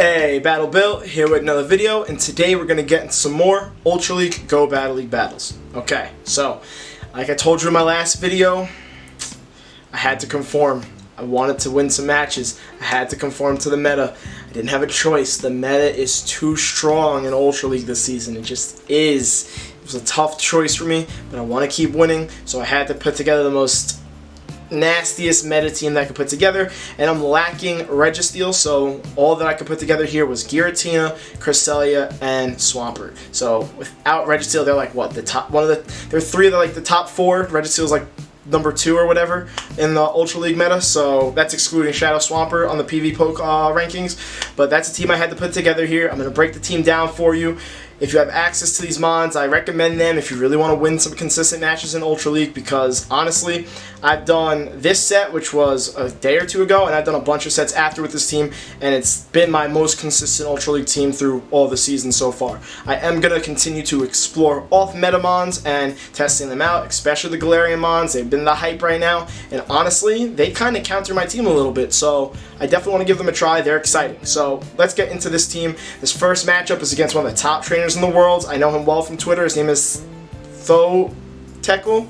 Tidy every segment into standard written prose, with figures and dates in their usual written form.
Hey, Battle Bill here with another video, and today we're going to get into some more Ultra League Go Battle League battles. Okay, so, like I told you in my last video, I had to conform. I wanted to win some matches. I had to conform to the meta. I didn't have a choice. The meta is too strong in Ultra League this season. It just is. It was a tough choice for me, but I want to keep winning, so I had to put together the most nastiest meta team that I could put together, and I'm lacking Registeel, so all that I could put together here was Giratina, Cresselia, and Swampert. So without Registeel, they're like what, the top they're three of the top four. Registeel's like number 2 or whatever in the Ultra League meta, so that's excluding Shadow Swampert on the PvP rankings, but that's a team I had to put together here. I'm going to break the team down for you. If you have access to these mods, I recommend them if you really want to win some consistent matches in Ultra League, because honestly, I've done this set, which was a day or two ago, and I've done a bunch of sets after with this team, and it's been my most consistent Ultra League team through all the seasons so far. I am going to continue to explore off-meta mons and testing them out, especially the Galarian mons. They've been the hype right now, and honestly, they kind of counter my team a little bit, so I definitely want to give them a try. They're exciting. So let's get into this team. This first matchup is against one of the top trainers in the world. I know him well from Twitter. His name is Tekel.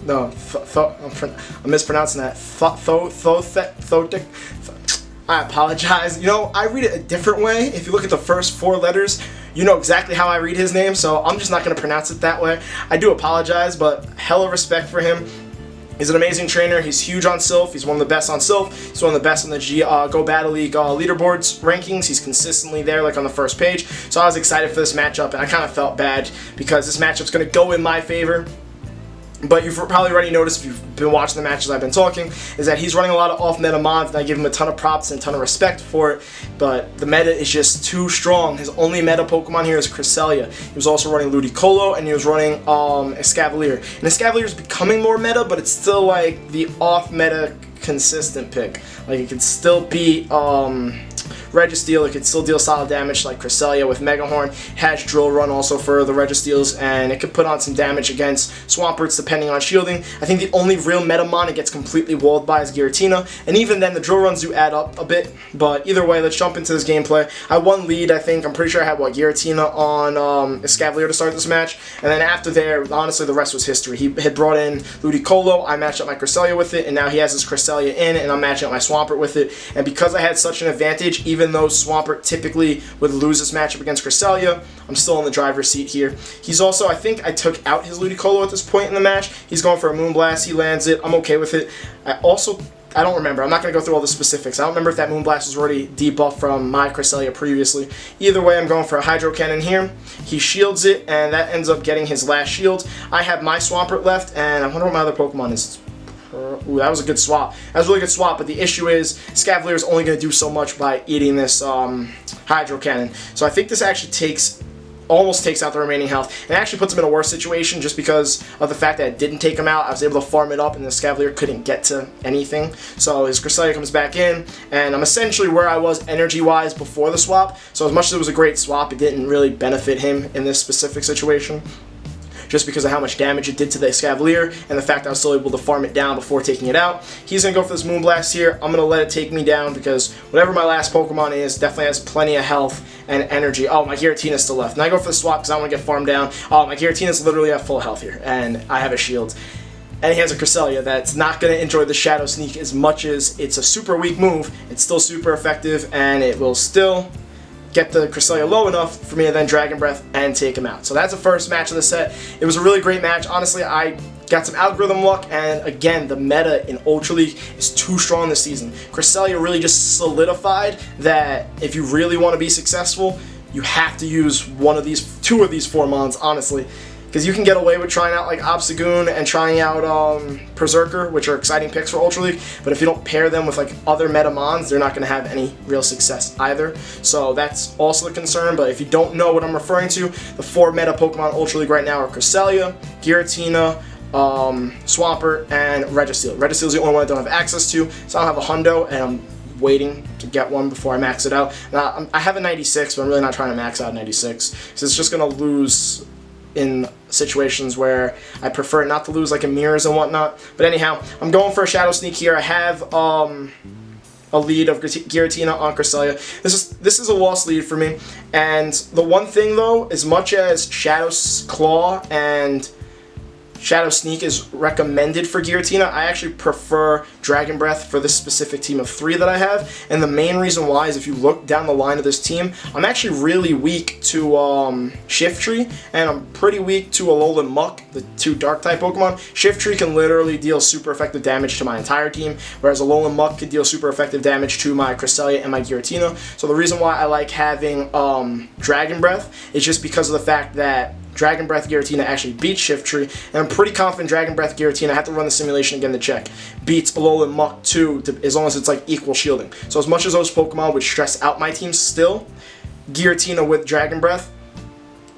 No, I'm mispronouncing that. I apologize. You know, I read it a different way. If you look at the first 4 letters, you know exactly how I read his name, so I'm just not going to pronounce it that way. I do apologize, but hella respect for him. He's an amazing trainer. He's huge on Sylph. He's one of the best on Sylph. He's one of the best on the Go Battle League leaderboards rankings. He's consistently there, like on the first page. So I was excited for this matchup, and I kind of felt bad because this matchup's going to go in my favor. But you've probably already noticed, if you've been watching the matches I've been talking, is that he's running a lot of off-meta mods, and I give him a ton of props and a ton of respect for it, but the meta is just too strong. His only meta Pokemon here is Cresselia. He was also running Ludicolo, and he was running Escavalier. And Escavalier is becoming more meta, but it's still like the off-meta consistent pick. Like, it can still be Registeel, it could still deal solid damage like Cresselia with Mega Horn. It has Drill Run also for the Registeels, and it could put on some damage against Swamperts depending on shielding. I think the only real Metamon it gets completely walled by is Giratina, and even then the Drill Runs do add up a bit, but either way, let's jump into this gameplay. I won lead, I think. I'm pretty sure I had, what, Giratina on Escavalier to start this match, and then after there, honestly, the rest was history. He had brought in Ludicolo, I matched up my Cresselia with it, and now he has his Cresselia in, and I'm matching up my Swampert with it, and because I had such an advantage, even though Swampert typically would lose this matchup against Cresselia, I'm still in the driver's seat here. He's also, I think I took out his Ludicolo at this point in the match. He's going for a Moonblast. He lands it. I'm okay with it. I don't remember. I'm not going to go through all the specifics. I don't remember if that Moonblast was already debuffed from my Cresselia previously. Either way, I'm going for a Hydro Cannon here. He shields it, and that ends up getting his last shield. I have my Swampert left, and I wonder what my other Pokemon is. Ooh, that was a good swap. That was a really good swap, but the issue is Escavalier is only going to do so much by eating this Hydro Cannon. So I think this actually almost takes out the remaining health, and it actually puts him in a worse situation just because of the fact that it didn't take him out. I was able to farm it up, and the Escavalier couldn't get to anything. So his Cresselia comes back in, and I'm essentially where I was energy-wise before the swap. So as much as it was a great swap, it didn't really benefit him in this specific situation, just because of how much damage it did to the Escavalier and the fact that I was still able to farm it down before taking it out. He's going to go for this Moonblast here. I'm going to let it take me down because whatever my last Pokemon is definitely has plenty of health and energy. Oh, my Giratina's still left. And I go for the swap because I want to get farmed down. Oh, my Giratina's literally at full health here, and I have a shield. And he has a Cresselia that's not going to enjoy the Shadow Sneak as much as it's a super weak move. It's still super effective, and it will still get the Cresselia low enough for me to then Dragon Breath and take him out. So that's the first match of the set. It was a really great match. Honestly, I got some algorithm luck, and again, the meta in Ultra League is too strong this season. Cresselia really just solidified that if you really want to be successful, you have to use two of these 4 mons, honestly. Because you can get away with trying out like Obstagoon and trying out Berserker, which are exciting picks for Ultra League, but if you don't pair them with like other meta mons, they're not going to have any real success either. So that's also the concern, but if you don't know what I'm referring to, the 4 meta Pokemon Ultra League right now are Cresselia, Giratina, Swampert, and Registeel. Registeel is the only one I don't have access to, so I don't have a Hundo, and I'm waiting to get one before I max it out. Now, I have a 96, but I'm really not trying to max out 96, because it's just going to lose in situations where I prefer not to lose, like in mirrors and whatnot. But anyhow, I'm going for a Shadow Sneak here. I have a lead of Giratina on Cresselia. This is a lost lead for me. And the one thing though, as much as Shadow Claw and Shadow Sneak is recommended for Giratina, I actually prefer Dragon Breath for this specific team of 3 that I have. And the main reason why is if you look down the line of this team, I'm actually really weak to Shiftry, and I'm pretty weak to Alolan Muck, the 2 Dark-type Pokemon. Shiftry can literally deal super effective damage to my entire team, whereas Alolan Muck could deal super effective damage to my Cresselia and my Giratina. So the reason why I like having Dragon Breath is just because of the fact that Dragon Breath Giratina actually beats Shiftry, and I'm pretty confident Dragon Breath Giratina, I have to run the simulation again to check, beats Alolan Muck too, as long as it's like equal shielding. So as much as those Pokemon would stress out my team still, Giratina with Dragon Breath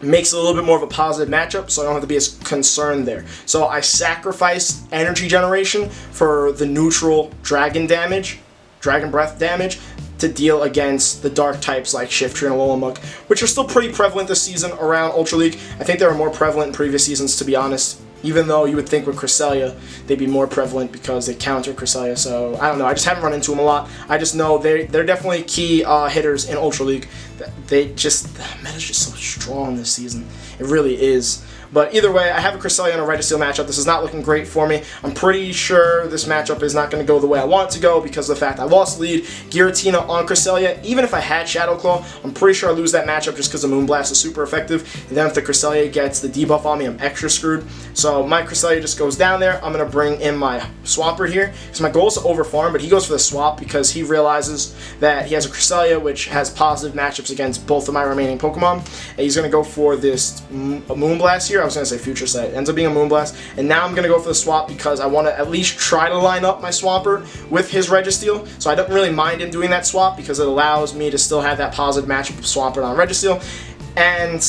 makes it a little bit more of a positive matchup, so I don't have to be as concerned there. So I sacrifice energy generation for the neutral Dragon Breath damage, to deal against the dark types like Shiftry and Alolan Muck, which are still pretty prevalent this season around Ultra League. I think they were more prevalent in previous seasons, to be honest, even though you would think with Cresselia they'd be more prevalent because they counter Cresselia. So I don't know, I just haven't run into them a lot. I just know they're definitely key hitters in Ultra League. The meta's just so strong this season. It really is. But either way, I have a Cresselia and a Registeel matchup. This is not looking great for me. I'm pretty sure this matchup is not going to go the way I want it to go because of the fact I lost lead. Giratina on Cresselia, even if I had Shadow Claw, I'm pretty sure I lose that matchup just because the Moonblast is super effective. And then if the Cresselia gets the debuff on me, I'm extra screwed. So my Cresselia just goes down there. I'm going to bring in my Swampert here because my goal is to overfarm, but he goes for the swap because he realizes that he has a Cresselia which has positive matchups against both of my remaining Pokemon. And he's going to go for this Moonblast here. I was going to say Future Sight. It ends up being a Moonblast. And now I'm going to go for the swap because I want to at least try to line up my Swampert with his Registeel. So I don't really mind him doing that swap because it allows me to still have that positive matchup of Swampert on Registeel. And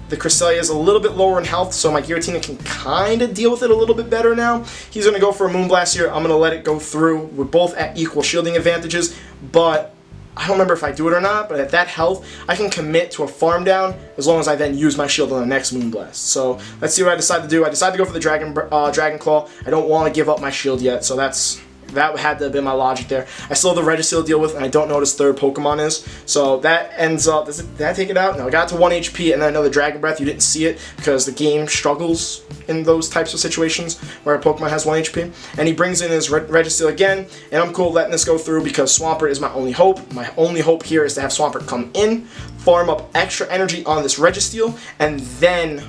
the Cresselia is a little bit lower in health, so my Giratina can kind of deal with it a little bit better now. He's going to go for a Moonblast here. I'm going to let it go through. We're both at equal shielding advantages, but I don't remember if I do it or not, but at that health, I can commit to a farm down as long as I then use my shield on the next Moonblast. So let's see what I decide to do. I decided to go for the Dragon Claw. I don't want to give up my shield yet, so that had to have been my logic there. I still have the Registeel to deal with, and I don't know what his third Pokemon is. So that ends up, did I take it out? No, I got to 1 HP, and then another Dragon Breath. You didn't see it because the game struggles in those types of situations where a Pokemon has 1 HP. And he brings in his Registeel again, and I'm cool letting this go through because Swampert is my only hope. My only hope here is to have Swampert come in, farm up extra energy on this Registeel, and then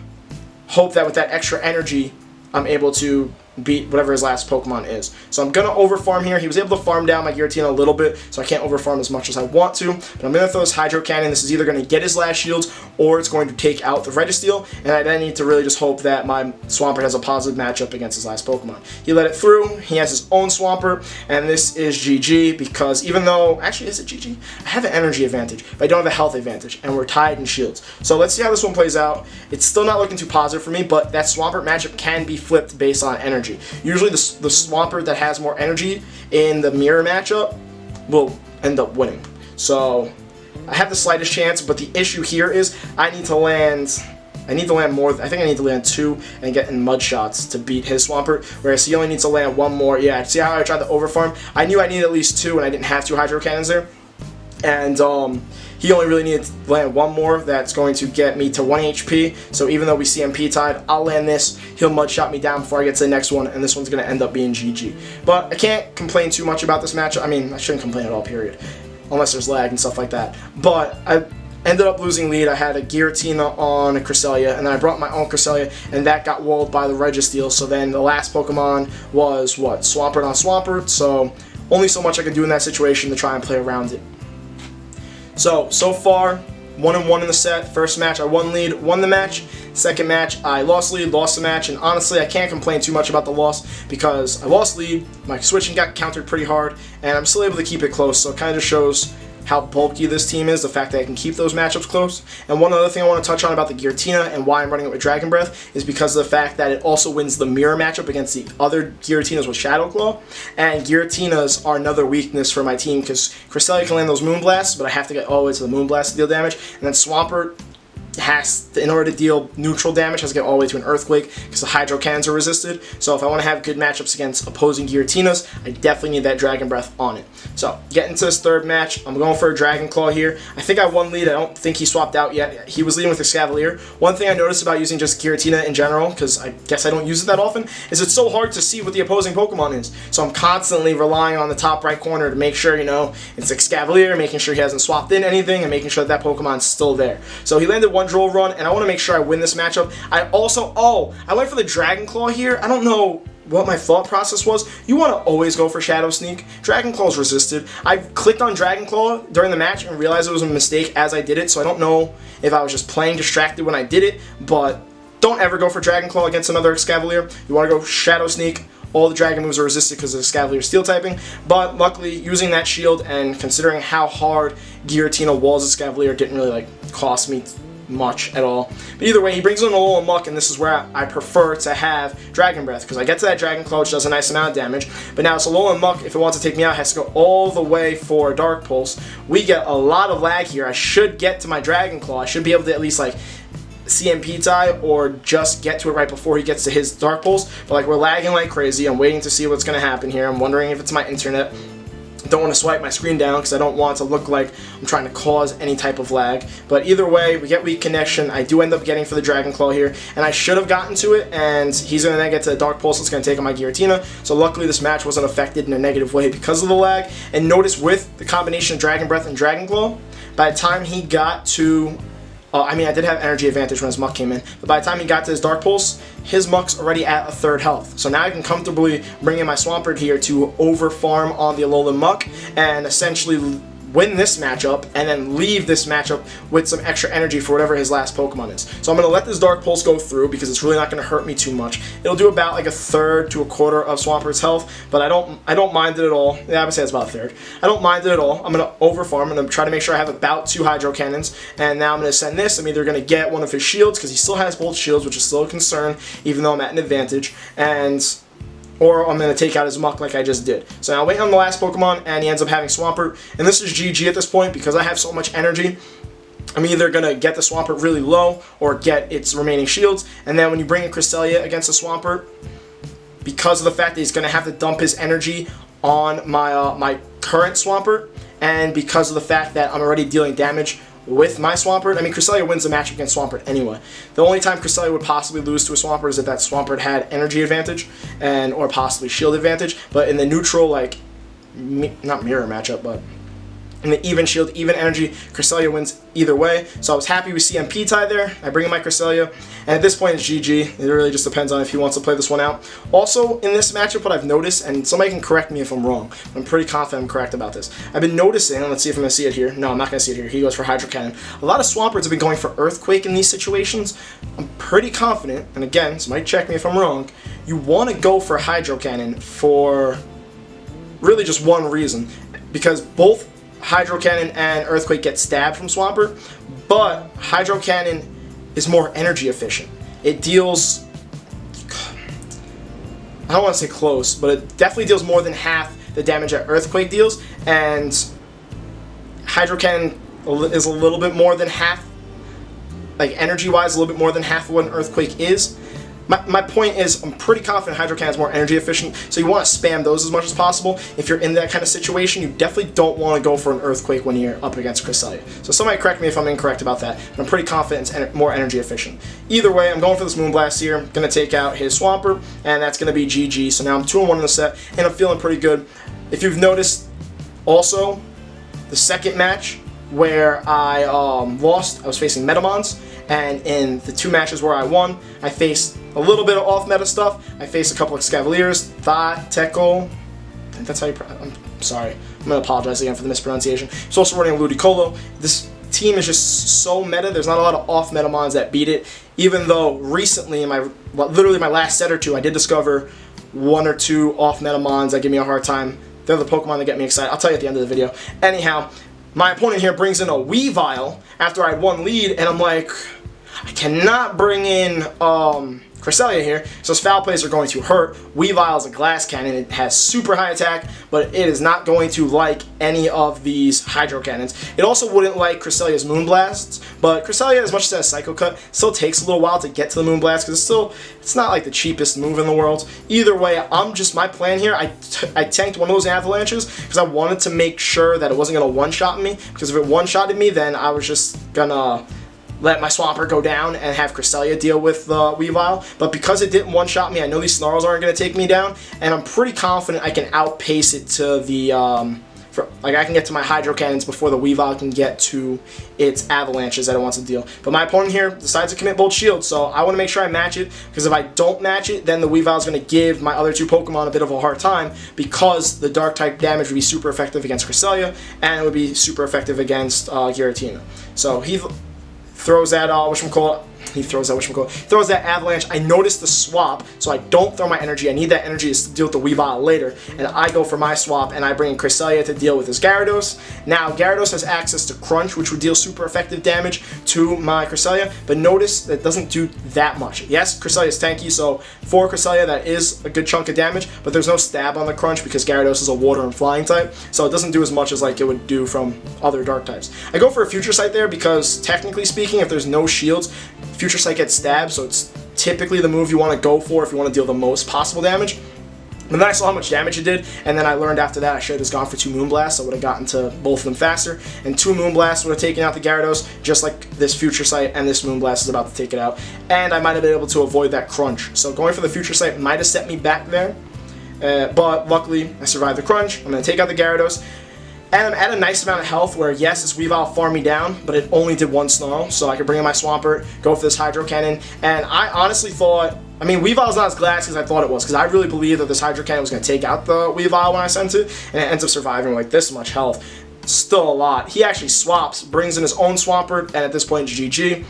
hope that with that extra energy, I'm able to beat whatever his last Pokemon is. So I'm going to overfarm here. He was able to farm down my Giratina a little bit, so I can't overfarm as much as I want to. But I'm going to throw this Hydro Cannon. This is either going to get his last shields, or it's going to take out the Registeel, and I then need to really just hope that my Swampert has a positive matchup against his last Pokemon. He let it through. He has his own Swampert, and this is GG, because even though, actually, is it GG? I have an energy advantage, but I don't have a health advantage, and we're tied in shields. So let's see how this one plays out. It's still not looking too positive for me, but that Swampert matchup can be flipped based on energy. Usually the Swampert that has more energy in the mirror matchup will end up winning. So I have the slightest chance, but the issue here is I need to land more. I think I need to land 2 and get in mud shots to beat his Swampert, whereas he only needs to land 1 more. Yeah, see how I tried to overfarm? I knew I needed at least 2 and I didn't have 2 Hydro Cannons there. And he only really needed to land 1 more. That's going to get me to 1 HP. So even though we CMP tied, I'll land this. He'll mud shot me down before I get to the next one, and this one's going to end up being GG. But I can't complain too much about this matchup. I mean, I shouldn't complain at all, period. Unless there's lag and stuff like that. But I ended up losing lead. I had a Giratina on a Cresselia, and then I brought my own Cresselia, and that got walled by the Registeel. So then the last Pokemon was, what, Swampert on Swampert. So only so much I could do in that situation to try and play around it. So far, 1-1 in the set. First match, I won lead, won the match. Second match, I lost lead, lost the match, and honestly, I can't complain too much about the loss because I lost lead, my switching got countered pretty hard, and I'm still able to keep it close, so it kind of just shows how bulky this team is, the fact that I can keep those matchups close. And one other thing I want to touch on about the Giratina and why I'm running it with Dragon Breath is because of the fact that it also wins the mirror matchup against the other Giratinas with Shadow Claw. And Giratinas are another weakness for my team because Cresselia can land those Moonblasts, but I have to get all the way to the Moonblast to deal damage. And then Swampert in order to deal neutral damage, has to get all the way to an Earthquake because the Hydro Cannons are resisted. So if I want to have good matchups against opposing Giratinas, I definitely need that Dragon Breath on it. So getting to this third match, I'm going for a Dragon Claw here. I think I won lead. I don't think he swapped out yet. He was leading with a Scavalier. One thing I noticed about using just Giratina in general, because I guess I don't use it that often, is it's so hard to see what the opposing Pokemon is. So I'm constantly relying on the top right corner to make sure, you know, it's a Scavalier, making sure he hasn't swapped in anything, and making sure that Pokemon's still there. So he landed one Droll Run, and I want to make sure I win this matchup. I went for the Dragon Claw here. I don't know what my thought process was. You want to always go for Shadow Sneak. Dragon Claw is resisted. I clicked on Dragon Claw during the match and realized it was a mistake as I did it, so I don't know if I was just playing distracted when I did it, but don't ever go for Dragon Claw against another Scavalier. You want to go Shadow Sneak. All the Dragon moves are resisted because of the Scavalier Steel typing, but luckily using that shield and considering how hard Giratina was a Scavalier didn't really cost me much at all. But either way, he brings in Alolan Muck, and this is where I prefer to have Dragon Breath, because I get to that Dragon Claw, which does a nice amount of damage, but now it's Alolan Muck, if it wants to take me out, has to go all the way for Dark Pulse. We get a lot of lag here. I should get to my Dragon Claw. I should be able to at least CMP tie or just get to it right before he gets to his Dark Pulse, but we're lagging like crazy. I'm waiting to see what's going to happen here. I'm wondering if it's my internet. Don't want to swipe my screen down because I don't want it to look like I'm trying to cause any type of lag. But either way, we get weak connection. I do end up getting for the Dragon Claw here, and I should have gotten to it, and he's going to then get to the Dark Pulse. It's going to take on my Giratina. So luckily this match wasn't affected in a negative way because of the lag. And notice with the combination of Dragon Breath and Dragon Claw, by the time he got to... I did have energy advantage when his Muck came in, but by the time he got to his Dark Pulse, his Muck's already at a third health. So now I can comfortably bring in my Swampert here to over-farm on the Alolan Muck and essentially win this matchup and then leave this matchup with some extra energy for whatever his last Pokemon is. So I'm going to let this Dark Pulse go through because it's really not going to hurt me too much. It'll do about a third to a quarter of Swampert's health, but I don't mind it at all. Yeah, I would say it's about a third. I don't mind it at all. I'm going to over-farm. I'm going to try to make sure I have about 2 Hydro Cannons, and now I'm going to send this. I'm either going to get one of his shields because he still has both shields, which is still a concern, even though I'm at an advantage, or I'm going to take out his Muck like I just did. So now I wait on the last Pokemon, and he ends up having Swampert. And this is GG at this point because I have so much energy. I'm either going to get the Swampert really low or get its remaining shields. And then when you bring in Cresselia against the Swampert, because of the fact that he's going to have to dump his energy on my current Swampert, and because of the fact that I'm already dealing damage with my Swampert, Cresselia wins the match against Swampert anyway. The only time Cresselia would possibly lose to a Swampert is if that Swampert had energy advantage or possibly shield advantage, but in the neutral, not mirror matchup, but in the even shield, even energy, Cresselia wins either way. So I was happy with CMP tie there. I bring in my Cresselia, and at this point it's GG. It really just depends on if he wants to play this one out. Also, in this matchup, what I've noticed, and somebody can correct me if I'm wrong, I'm pretty confident I'm correct about this. I've been noticing, let's see if I'm going to see it here. No, I'm not going to see it here. He goes for Hydro Cannon. A lot of Swamperts have been going for Earthquake in these situations. I'm pretty confident, and again, somebody check me if I'm wrong, you want to go for Hydro Cannon for really just one reason, because both Hydro Cannon and Earthquake get stabbed from Swampert, but Hydro Cannon is more energy efficient. It deals, I don't want to say close, but it definitely deals more than half the damage that Earthquake deals, and Hydro Cannon is a little bit more than half, energy-wise, a little bit more than half of what an Earthquake is. My point is, I'm pretty confident Hydro Cannon is more energy efficient, so you want to spam those as much as possible. If you're in that kind of situation, you definitely don't want to go for an Earthquake when you're up against Cresselia. So somebody correct me if I'm incorrect about that, but I'm pretty confident it's more energy efficient. Either way, I'm going for this Moonblast here. I'm going to take out his Swampert, and that's going to be GG. So now I'm 2-1 in the set, and I'm feeling pretty good. If you've noticed, also, the second match where I lost, I was facing Metamons, and in the 2 matches where I won, I faced a little bit of off-meta stuff. I faced a couple of Scavaliers, Tekko. I think that's how you I'm sorry. I'm going to apologize again for the mispronunciation. It's also running Ludicolo. This team is just so meta. There's not a lot of off-meta mons that beat it, even though recently, in literally my last set or 2, I did discover 1 or 2 off-meta mons that give me a hard time. They're the Pokemon that get me excited. I'll tell you at the end of the video. Anyhow, my opponent here brings in a Weavile after I had 1 lead, and I'm like, I cannot bring in Cresselia here, so his foul plays are going to hurt. Weavile is a glass cannon. It has super high attack, but it is not going to like any of these hydro cannons. It also wouldn't like Cresselia's Moonblasts, but Cresselia, as much as it has Psycho Cut, still takes a little while to get to the Moonblast because it's not like the cheapest move in the world. Either way, my plan here, I tanked one of those avalanches because I wanted to make sure that it wasn't going to one-shot me, because if it one-shotted me, then I was just gonna let my Swampert go down and have Cresselia deal with the Weavile. But because it didn't one-shot me, I know these Snarls aren't going to take me down, and I'm pretty confident I can outpace it to the, I can get to my Hydro Cannons before the Weavile can get to its Avalanches that it wants to deal. But my opponent here decides to commit Bolt Shield, so I want to make sure I match it, because if I don't match it, then the Weavile is going to give my other two Pokemon a bit of a hard time, because the Dark-type damage would be super effective against Cresselia, and it would be super effective against Giratina. So he throws that, throws that Avalanche. I notice the swap, so I don't throw my energy. I need that energy to deal with the Weavile later, and I go for my swap, and I bring in Cresselia to deal with his Gyarados. Now, Gyarados has access to Crunch, which would deal super effective damage to my Cresselia, but notice that it doesn't do that much. Yes, Cresselia is tanky, so for Cresselia, that is a good chunk of damage, but there's no stab on the Crunch because Gyarados is a Water and Flying type, so it doesn't do as much as like it would do from other Dark types. I go for a Future Sight there because, technically speaking, if there's no shields, Future Sight gets stabbed, so it's typically the move you want to go for if you want to deal the most possible damage. But then I saw how much damage it did, and then I learned after that I should have just gone for 2 Moonblasts. I would have gotten to both of them faster, and 2 Moonblasts would have taken out the Gyarados, just like this Future Sight and this Moonblast is about to take it out. And I might have been able to avoid that Crunch. So going for the Future Sight might have set me back there, but luckily I survived the Crunch. I'm going to take out the Gyarados. And I'm at a nice amount of health where, yes, this Weavile farmed me down, but it only did 1 Snarl, so I could bring in my Swampert, go for this Hydro Cannon, and I honestly thought, Weavile's not as glassy as I thought it was, because I really believed that this Hydro Cannon was going to take out the Weavile when I sent it, and it ends up surviving like this much health. Still a lot. He actually swaps, brings in his own Swampert, and at this point, GG.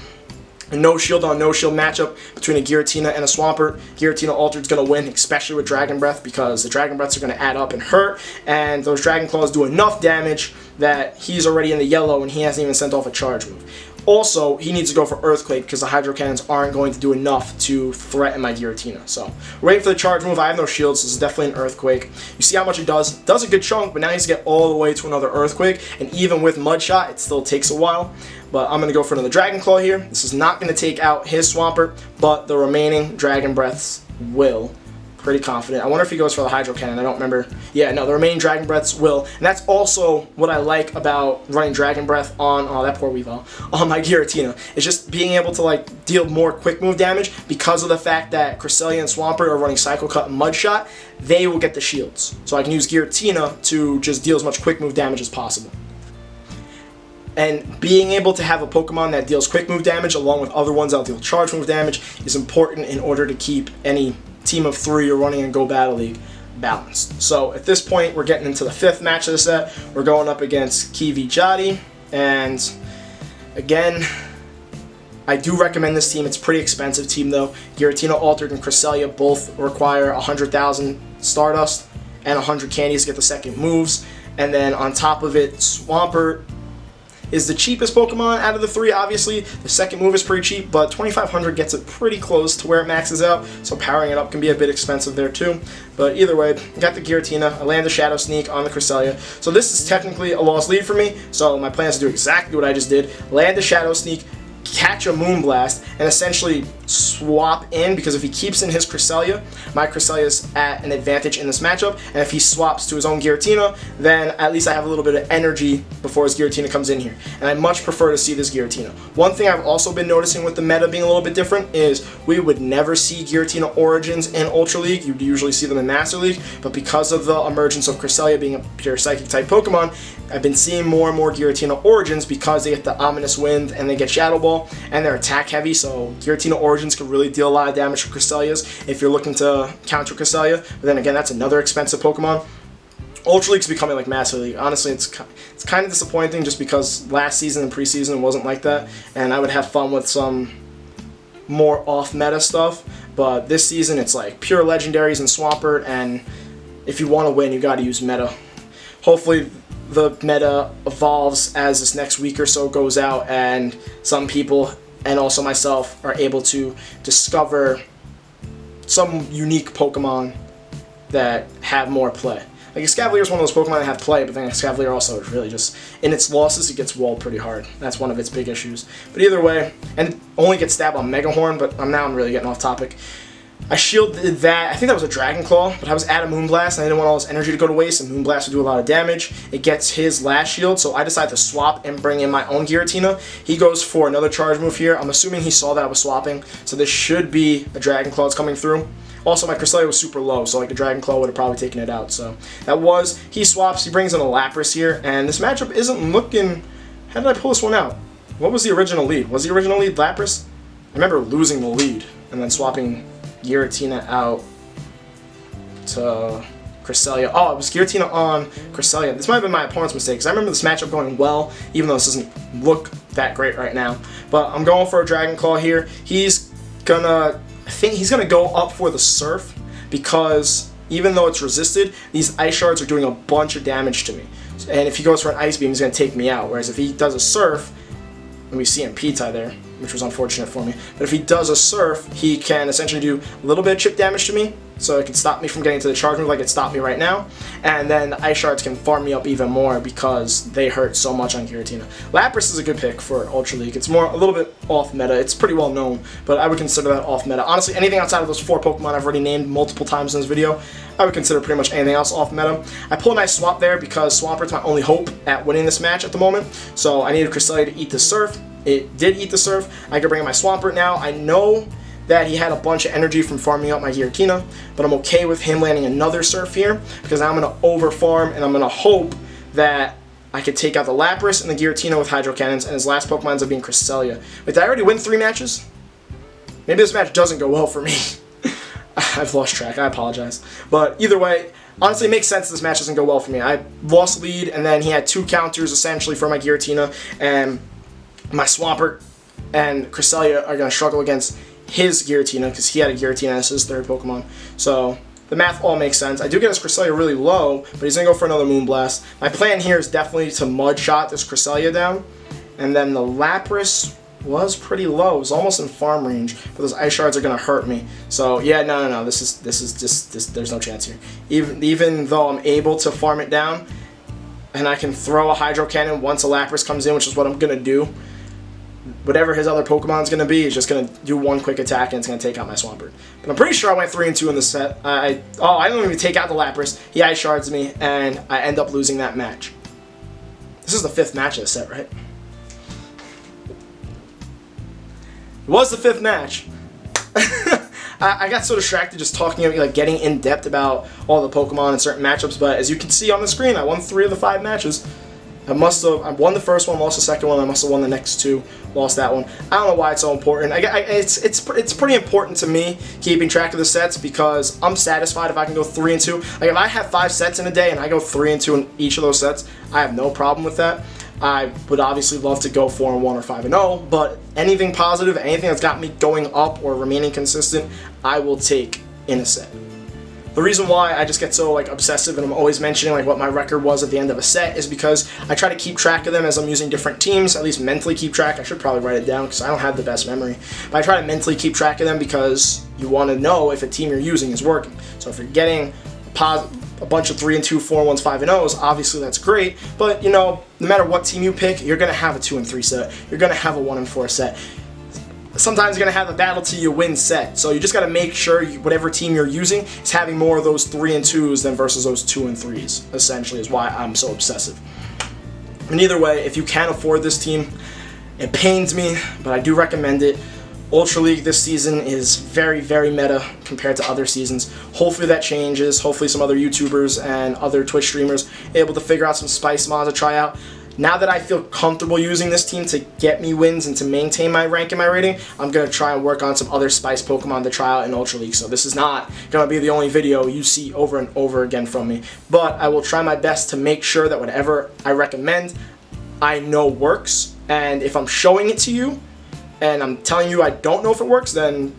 A no shield on no shield matchup between a Giratina and a Swampert. Giratina Altered is going to win, especially with Dragon Breath, because the Dragon Breaths are going to add up and hurt, and those Dragon Claws do enough damage that he's already in the yellow and he hasn't even sent off a charge move. Also, he needs to go for Earthquake because the Hydro Cannons aren't going to do enough to threaten my Giratina. So, we're waiting for the charge move. I have no shields, so this is definitely an Earthquake. You see how much it does? It does a good chunk, but now he has to get all the way to another Earthquake, and even with Mud Shot, it still takes a while. But I'm going to go for another Dragon Claw here. This is not going to take out his Swampert, but the remaining Dragon Breaths will. Pretty confident. I wonder if he goes for the Hydro Cannon. I don't remember. Yeah, no, the remaining Dragon Breaths will. And that's also what I like about running Dragon Breath on, oh, that poor Weavile, on my Giratina. It's just being able to, like, deal more quick move damage because of the fact that Cresselia and Swampert are running Cycle Cut and Mud Shot. They will get the shields. So I can use Giratina to just deal as much quick move damage as possible. And being able to have a Pokemon that deals quick move damage along with other ones that deal charge move damage is important in order to keep any team of 3 you're running in Go Battle League balanced. So at this point, we're getting into the 5th match of the set. We're going up against Kivijati, and again, I do recommend this team. It's a pretty expensive team though. Giratina Altered and Cresselia both require 100,000 Stardust and 100 candies to get the second moves, and then on top of it, Swampert is the cheapest Pokemon out of the 3, obviously. The second move is pretty cheap, but 2,500 gets it pretty close to where it maxes out, so powering it up can be a bit expensive there too. But either way, got the Giratina, I land the Shadow Sneak on the Cresselia. So this is technically a lost lead for me, so my plan is to do exactly what I just did. Land the Shadow Sneak, catch a Moonblast, and essentially swap in, because if he keeps in his Cresselia, my Cresselia is at an advantage in this matchup, and if he swaps to his own Giratina, then at least I have a little bit of energy before his Giratina comes in here, and I much prefer to see this Giratina. One thing I've also been noticing with the meta being a little bit different is we would never see Giratina Origins in Ultra League. You'd usually see them in Master League, but because of the emergence of Cresselia being a pure Psychic type Pokemon, I've been seeing more and more Giratina Origins because they get the Ominous Wind and they get Shadow Ball, and they're attack heavy, so Giratina Origins can really deal a lot of damage to Cresselias if you're looking to counter Cresselia. But then again, that's another expensive Pokemon. Ultra League's becoming like Master League. Honestly, it's kind of disappointing just because last season and preseason wasn't like that, and I would have fun with some more off-meta stuff. But this season, it's like pure legendaries and Swampert, and if you want to win, you got to use meta. Hopefully, the meta evolves as this next week or so goes out, and some people and also myself are able to discover some unique Pokemon that have more play. Like Escavalier is one of those Pokemon that have play, but then Escavalier also is really just, in its losses, it gets walled pretty hard. That's one of its big issues. But either way, and it only gets stabbed on Mega Horn, but I'm really getting off topic. I shielded that, I think that was a Dragon Claw, but I was at a Moonblast, and I didn't want all his energy to go to waste, and Moonblast would do a lot of damage. It gets his last shield, so I decided to swap and bring in my own Giratina. He goes for another charge move here. I'm assuming he saw that I was swapping, so this should be a Dragon Claw that's coming through. Also, my Cresselia was super low, so like the Dragon Claw would have probably taken it out. So that was, he swaps, he brings in a Lapras here, and this matchup isn't looking, how did I pull this one out? What was the original lead? Was the original lead Lapras? I remember losing the lead, and then swapping Giratina out to Cresselia. Oh, it was Giratina on Cresselia. This might have been my opponent's mistake, because I remember this matchup going well, even though this doesn't look that great right now. But I'm going for a Dragon Claw here. I think he's going to go up for the Surf, because even though it's resisted, these Ice Shards are doing a bunch of damage to me. And if he goes for an Ice Beam, he's going to take me out. Whereas if he does a Surf, and we see him P-tie there, which was unfortunate for me. But if he does a Surf, he can essentially do a little bit of chip damage to me, so it can stop me from getting to the charge move like it stopped me right now. And then the Ice Shards can farm me up even more because they hurt so much on Giratina. Lapras is a good pick for Ultra League. It's a little bit off meta. It's pretty well known, but I would consider that off meta. Honestly, anything outside of those 4 Pokemon I've already named multiple times in this video, I would consider pretty much anything else off meta. I pulled a nice swap there because Swampert's my only hope at winning this match at the moment. So I needed Cresselia to eat the Surf. It did eat the Surf. I can bring in my Swampert now. I know that he had a bunch of energy from farming out my Giratina, but I'm okay with him landing another Surf here because now I'm going to over farm and I'm going to hope that I could take out the Lapras and the Giratina with Hydro Cannons, and his last Pokemon ends up being Cresselia. Wait, did I already win 3 matches? Maybe this match doesn't go well for me. I've lost track. I apologize. But either way, honestly, it makes sense this match doesn't go well for me. I lost lead, and then he had 2 counters essentially for my Giratina, and my Swampert and Cresselia are going to struggle against his Giratina because he had a Giratina as his 3rd Pokemon. So the math all makes sense. I do get his Cresselia really low, but he's going to go for another Moonblast. My plan here is definitely to Mud Shot this Cresselia down, and then the Lapras was pretty low. It was almost in farm range, but those Ice Shards are going to hurt me. So yeah, no. This is just there's no chance here. Even though I'm able to farm it down, and I can throw a Hydro Cannon once a Lapras comes in, which is what I'm going to do. Whatever his other Pokemon is going to be, he's just going to do 1 quick attack and it's going to take out my Swampert. But I'm pretty sure I went 3-2 in the set. I don't even take out the Lapras. He Ice Shards me, and I end up losing that match. This is the 5th match of the set, right? It was the 5th match. I got so distracted just talking, like getting in depth about all the Pokemon and certain matchups, but as you can see on the screen, I won 3 of the 5 matches. I won the first one, lost the second one, I must have won the next 2, lost that one. I don't know why it's so important. It's pretty important to me keeping track of the sets because I'm satisfied if I can go 3-2. Like if I have 5 sets in a day and I go 3-2 in each of those sets, I have no problem with that. I would obviously love to go 4-1 or 5-0, but anything positive, anything that's got me going up or remaining consistent, I will take in a set. The reason why I just get so obsessive and I'm always mentioning what my record was at the end of a set is because I try to keep track of them as I'm using different teams, at least mentally keep track. I should probably write it down because I don't have the best memory. But I try to mentally keep track of them because you want to know if a team you're using is working. So if you're getting a bunch of 3-2, 4-1s, 5-0s, obviously that's great, but no matter what team you pick, you're going to have a 2-3 set. You're going to have a 1-4 set. Sometimes you're going to have a battle till you win set. So you just got to make sure whatever team you're using is having more of those 3-2s than versus those 2-3s, essentially, is why I'm so obsessive. And either way, if you can afford this team, it pains me, but I do recommend it. Ultra League this season is very, very meta compared to other seasons. Hopefully that changes. Hopefully some other YouTubers and other Twitch streamers are able to figure out some spice mods to try out. Now that I feel comfortable using this team to get me wins and to maintain my rank and my rating, I'm going to try and work on some other Spice Pokemon to try out in Ultra League. So this is not going to be the only video you see over and over again from me. But I will try my best to make sure that whatever I recommend, I know works. And if I'm showing it to you, and I'm telling you I don't know if it works, then,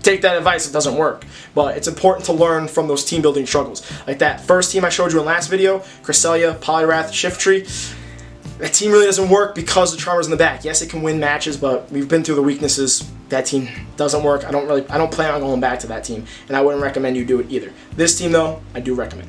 take that advice, it doesn't work. But it's important to learn from those team building struggles. Like that first team I showed you in last video, Cresselia, Poliwrath, Shiftry. that team really doesn't work because the Charmer's in the back. Yes, it can win matches, but we've been through the weaknesses. That team doesn't work. I don't plan on going back to that team, and I wouldn't recommend you do it either. This team, though, I do recommend.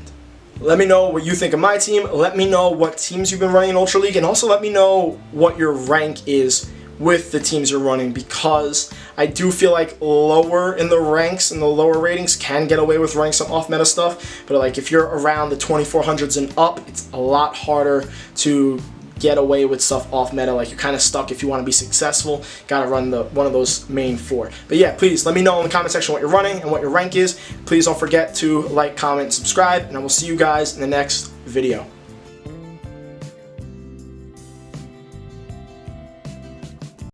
Let me know what you think of my team. Let me know what teams you've been running in Ultra League, and also let me know what your rank is with the teams you're running, because I do feel like lower in the ranks and the lower ratings can get away with running some off-meta stuff, but like if you're around the 2400s and up, it's a lot harder to get away with stuff off meta. Like, you're kind of stuck if you want to be successful. Gotta run one of those main 4. But yeah, please let me know in the comment section what you're running and what your rank is. Please don't forget to like, comment, and subscribe, and I will see you guys in the next video.